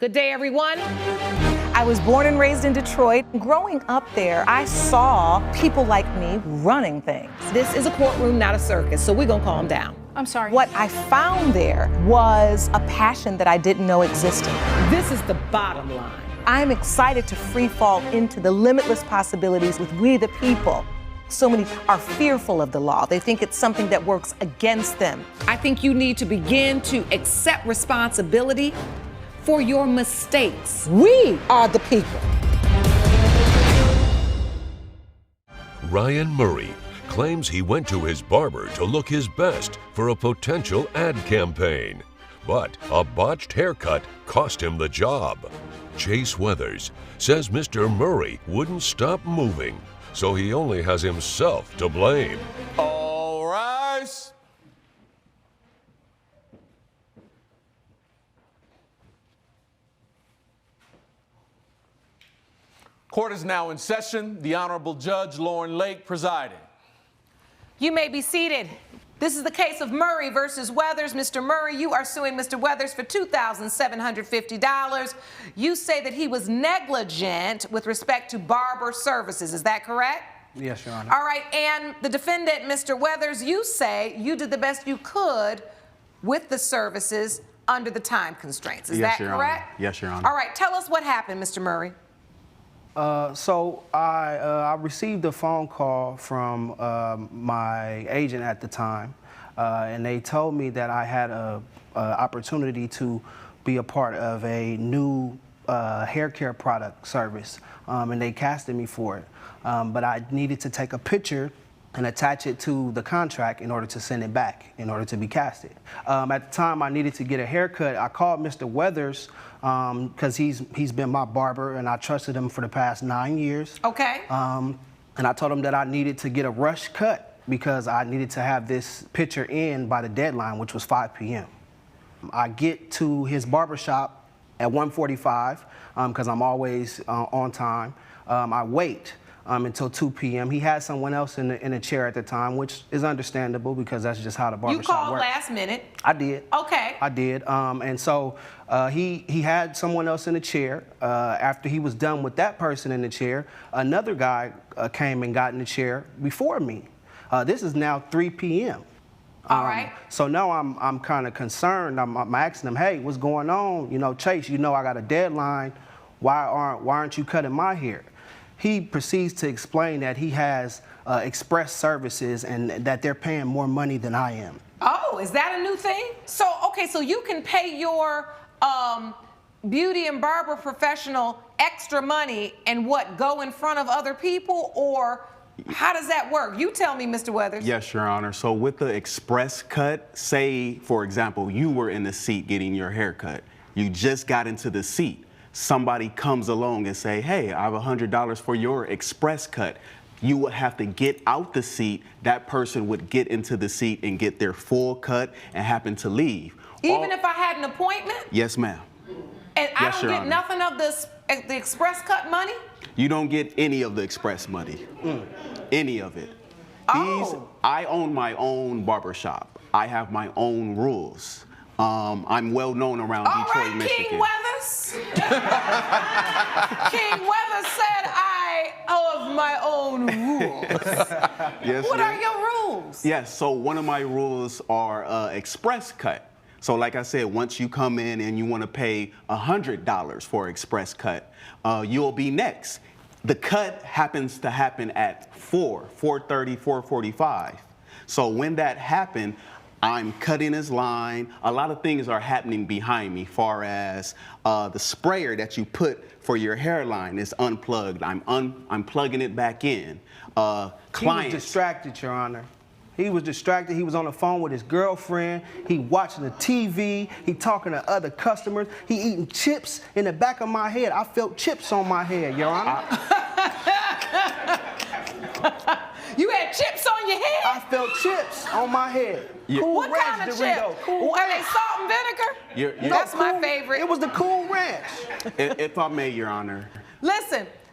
Good day, everyone. I was born and raised in Detroit. Growing up there, I saw people like me running things. This is a courtroom, not a circus, so we're gonna calm down. I'm sorry. What I found there was a passion that I didn't know existed. This is the bottom line. I'm excited to free fall into the limitless possibilities with we the people. So many are fearful of the law. They think it's something that works against them. I think you need to begin to accept responsibility for your mistakes. We are the people. Ryan Murray claims he went to his barber to look his best for a potential ad campaign. But a botched haircut cost him the job. Chase Weathers says Mr. Murray wouldn't stop moving, so he only has himself to blame. All rise. Court is now in session. The Honorable Judge Lauren Lake presiding. You may be seated. This is the case of Murray versus Weathers. Mr. Murray, you are suing Mr. Weathers for $2,750. You say that he was negligent with respect to barber services. Is that correct? Yes, Your Honor. All right, and the defendant, Mr. Weathers, you say you did the best you could with the services under the time constraints. Is that correct? Yes, Your Honor. All right, tell us what happened, Mr. Murray. So I received a phone call from my agent at the time, and they told me that I had a opportunity to be a part of a new hair care product service, and they casted me for it. But I needed to take a picture and attach it to the contract in order to send it back, in order to be casted. At the time, I needed to get a haircut. I called Mr. Weathers because he's been my barber, and I trusted him for the past 9 years. Okay. And I told him that I needed to get a rush cut because I needed to have this picture in by the deadline, which was 5 p.m. I get to his barbershop at 1:45 because I'm always on time. I wait until 2 p.m. He had someone else in a chair at the time, which is understandable because that's just how the barbershop works. You called last minute. I did. Okay. I did. And so he had someone else in the chair. After he was done with that person in the chair, another guy came and got in the chair before me. This is now 3 p.m. All right. So now I'm kind of concerned. I'm asking him, hey, what's going on? You know, Chase, you know I got a deadline. Why aren't you cutting my hair? He proceeds to explain that he has express services and that they're paying more money than I am. Oh, is that a new thing? So, okay, so you can pay your beauty and barber professional extra money and what, go in front of other people, or how does that work? You tell me, Mr. Weathers. Yes, Your Honor. So with the express cut, say, for example, you were in the seat getting your hair cut. You just got into the seat. Somebody comes along and say, hey, I have $100 for your express cut. You would have to get out the seat. That person would get into the seat and get their full cut and happen to leave. Even if I had an appointment? Yes, ma'am. And Yes, I don't Your get Honor. nothing of the express cut money? You don't get any of the express money. Any of it. Oh. I own my own barbershop. I have my own rules. I'm well known around All Detroit, right, Michigan. King Weathers. King Weathers said I have my own rules. Yes, What ma'am. are your rules? Yes, so one of my rules are express cut. So like I said, once you come in and you want to pay $100 for express cut, you'll be next. The cut happens to happen at 4:30, 4:45. So when that happened, I'm cutting his line. A lot of things are happening behind me, far as the sprayer that you put for your hairline is unplugged. I'm plugging it back in. He was distracted, Your Honor. He was distracted. He was on the phone with his girlfriend. He watching the TV. He talking to other customers. He eating chips in the back of my head. I felt chips on my head, Your Honor. You had chips on your head? I felt chips on my head. Yeah. Cool What Ranch kind of Dorito. chip? Cool Are they Ranch. salt and vinegar? You're- That's my favorite. It was the Cool Ranch. If I may, Your Honor.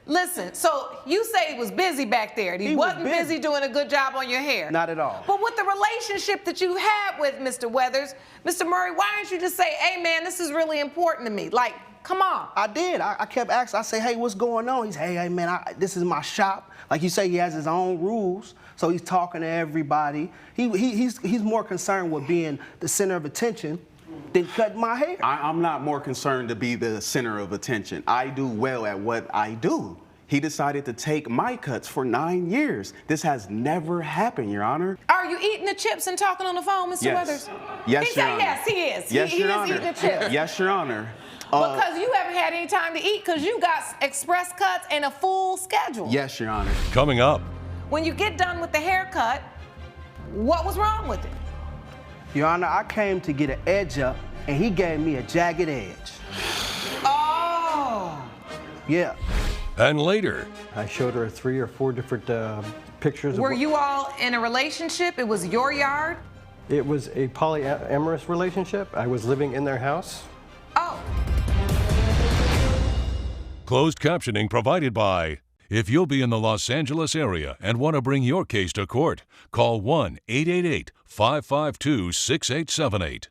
Listen, so you say he was busy back there. He was wasn't busy doing a good job on your hair. Not at all. But with the relationship that you had with Mr. Weathers, Mr. Murray, why don't you just say, hey man, this is really important to me. Like, Come on. I did. I kept asking. I say, hey, what's going on? He said, hey, man, this is my shop. Like you say, he has his own rules, so he's talking to everybody. He's more concerned with being the center of attention than cutting my hair. I'm not more concerned to be the center of attention. I do well at what I do. He decided to take my cuts for 9 years. This has never happened, Your Honor. Are you eating the chips and talking on the phone, Mr. Weathers? Yes, he Your said Honor. yes, he is. Yes, he Your is Honor. eating the chips. Yes, Your Honor. Because you haven't had any time to eat because you got express cuts and a full schedule. Yes, Your Honor. Coming up, When you get done with the haircut, what was wrong with it? Your Honor, I came to get an edge up, and he gave me a jagged edge. Oh. Yeah. and later, I showed her 3 or 4 different pictures. Were you all in a relationship? It was your yard? It was a polyamorous relationship. I was living in their house. Oh. closed captioning provided by. If you'll be in the Los Angeles area and want to bring your case to court, call 1-888-552-6878.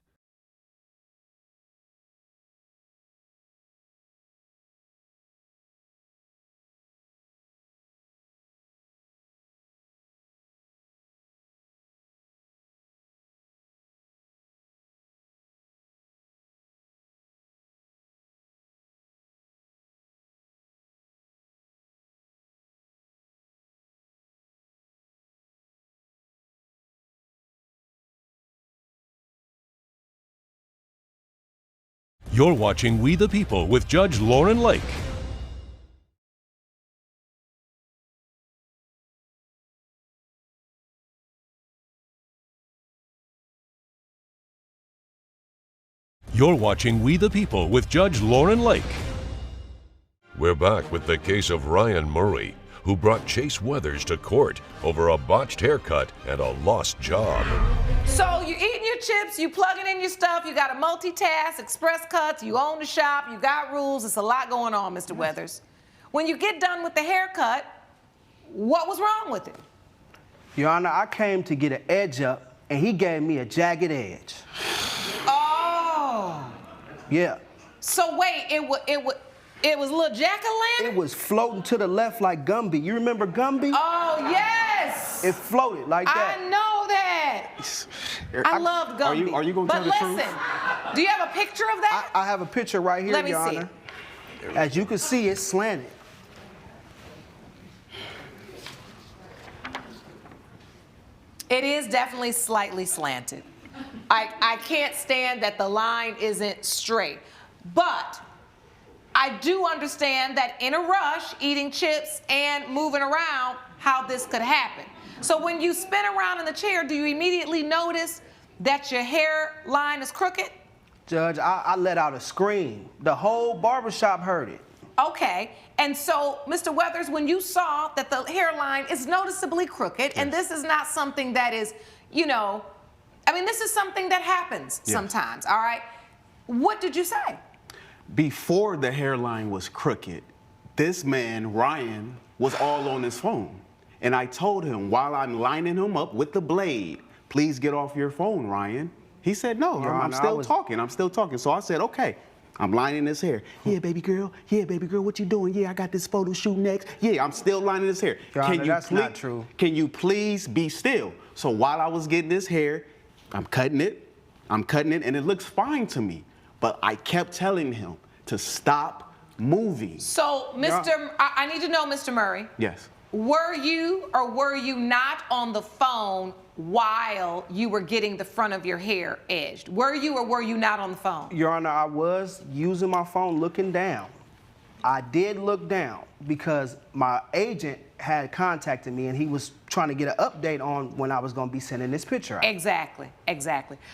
You're watching We the People with Judge Lauren Lake. You're watching We the People with Judge Lauren Lake. We're back with the case of Ryan Murray, who brought Chase Weathers to court over a botched haircut and a lost job. So you're eating your chips, you plugging in your stuff, you got to multitask, express cuts, you own the shop, you got rules. It's a lot going on, Mr. Weathers. When you get done with the haircut, what was wrong with it? Your Honor, I came to get an edge up, and he gave me a jagged edge. Oh. Yeah. So wait, it was little jack-o'-lantern? It was floating to the left like Gumby. You remember Gumby? Oh, yes. It floated like that. I know that. I love Gumby. Are you going to tell the truth? But listen, do you have a picture of that? I have a picture right here, Let me Your see Honor. As you can see, it's slanted. It is definitely slightly slanted. I can't stand that the line isn't straight. But I do understand that in a rush, eating chips and moving around, how this could happen. So when you spin around in the chair, do you immediately notice that your hairline is crooked? Judge, I let out a scream. The whole barbershop heard it. Okay, and so, Mr. Weathers, when you saw that the hairline is noticeably crooked, and this is not something that is, you know, I mean, this is something that happens sometimes, all right? What did you say? Before the hairline was crooked, this man, Ryan, was all on his phone. And I told him while I'm lining him up with the blade, please get off your phone, Ryan. He said, no, I'm still talking. So I said, okay, I'm lining his hair. Yeah, baby girl, what you doing? Yeah, I got this photo shoot next. Yeah, I'm still lining his hair. Your Honor, that's not true. Can you please be still? So while I was getting this hair, I'm cutting it, and it looks fine to me. But I kept telling him to stop moving. So, I need to know, Mr. Murray. Yes. Were you or were you not on the phone while you were getting the front of your hair edged? Were you or were you not on the phone? Your Honor, I was using my phone looking down. I did look down because my agent had contacted me and he was trying to get an update on when I was going to be sending this picture out. Exactly.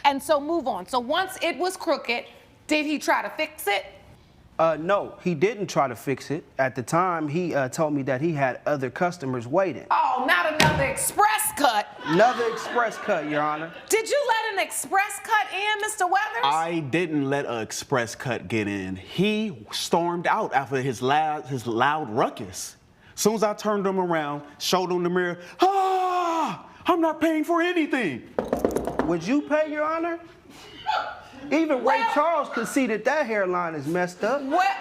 And so move on. So once it was crooked, did he try to fix it? No, he didn't try to fix it. At the time, he told me that he had other customers waiting. Oh, not another express cut. Another express cut, Your Honor. Did you let an express cut in, Mr. Weathers? I didn't let an express cut get in. He stormed out after his loud ruckus. As soon as I turned him around, showed him the mirror, I'm not paying for anything. Would you pay, Your Honor? Even Ray Well- Charles could see that that hairline is messed up. What?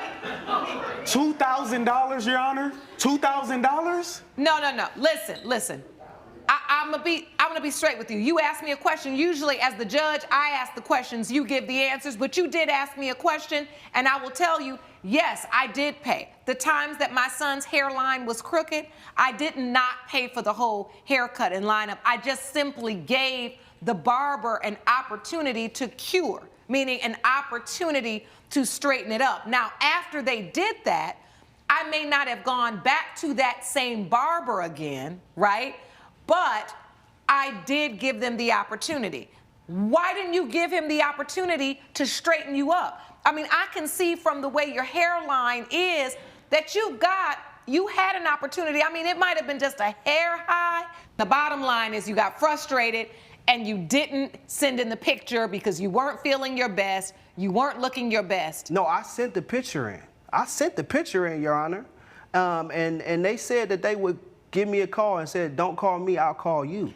$2,000, Your Honor? $2,000? No. Listen. I'm gonna be straight with you. You asked me a question. Usually, as the judge, I ask the questions, you give the answers, but you did ask me a question, and I will tell you, yes, I did pay. The times that my son's hairline was crooked, I did not pay for the whole haircut and lineup. I just simply gave the barber an opportunity to cure, meaning an opportunity to straighten it up. Now, after they did that, I may not have gone back to that same barber again, right? But I did give them the opportunity. Why didn't you give him the opportunity to straighten you up? I mean, I can see from the way your hairline is that you had an opportunity. I mean, it might have been just a hair high. The bottom line is you got frustrated and you didn't send in the picture because you weren't feeling your best. You weren't looking your best. No, I sent the picture in. I sent the picture in, Your Honor. And they said that they would give me a call and said, don't call me, I'll call you.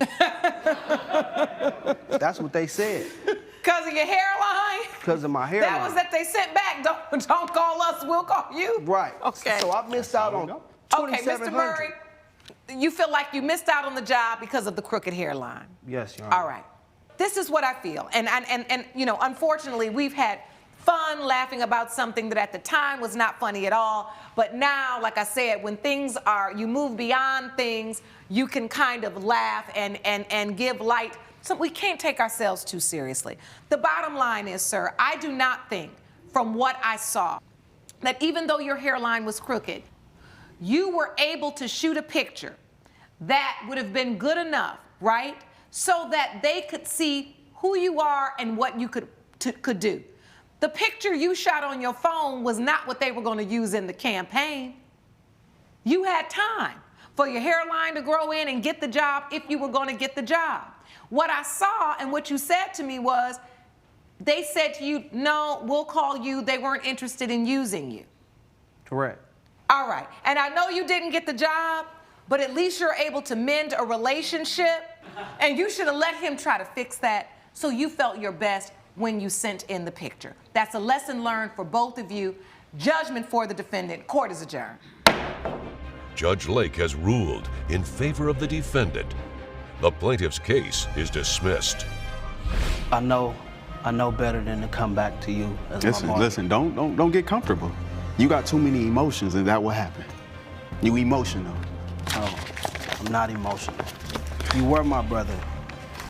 That's what they said. Because of your hairline? Because of my hairline. That was that they sent back. Don't call us, we'll call you. Right. Okay. So I missed out on Okay, Mr. Murray, you feel like you missed out on the job because of the crooked hairline. Yes, Your Honor. All right. This is what I feel. And you know, unfortunately, we've had fun laughing about something that at the time was not funny at all. But now, like I said, when you move beyond things, you can kind of laugh and give light. So we can't take ourselves too seriously. The bottom line is, sir, I do not think, from what I saw, that even though your hairline was crooked, you were able to shoot a picture that would have been good enough, right? So that they could see who you are and what you could do. The picture you shot on your phone was not what they were going to use in the campaign. You had time for your hairline to grow in and get the job if you were going to get the job. What I saw and what you said to me was, they said to you, no, we'll call you. They weren't interested in using you. Correct. All right. And I know you didn't get the job, but at least you're able to mend a relationship. And you should have let him try to fix that so you felt your best when you sent in the picture. That's a lesson learned for both of you. Judgment for the defendant. Court is adjourned. Judge Lake has ruled in favor of the defendant. The plaintiff's case is dismissed. I know better than to come back to you as my partner. Listen, don't get comfortable. You got too many emotions and that will happen. You emotional. No, I'm not emotional. You were my brother.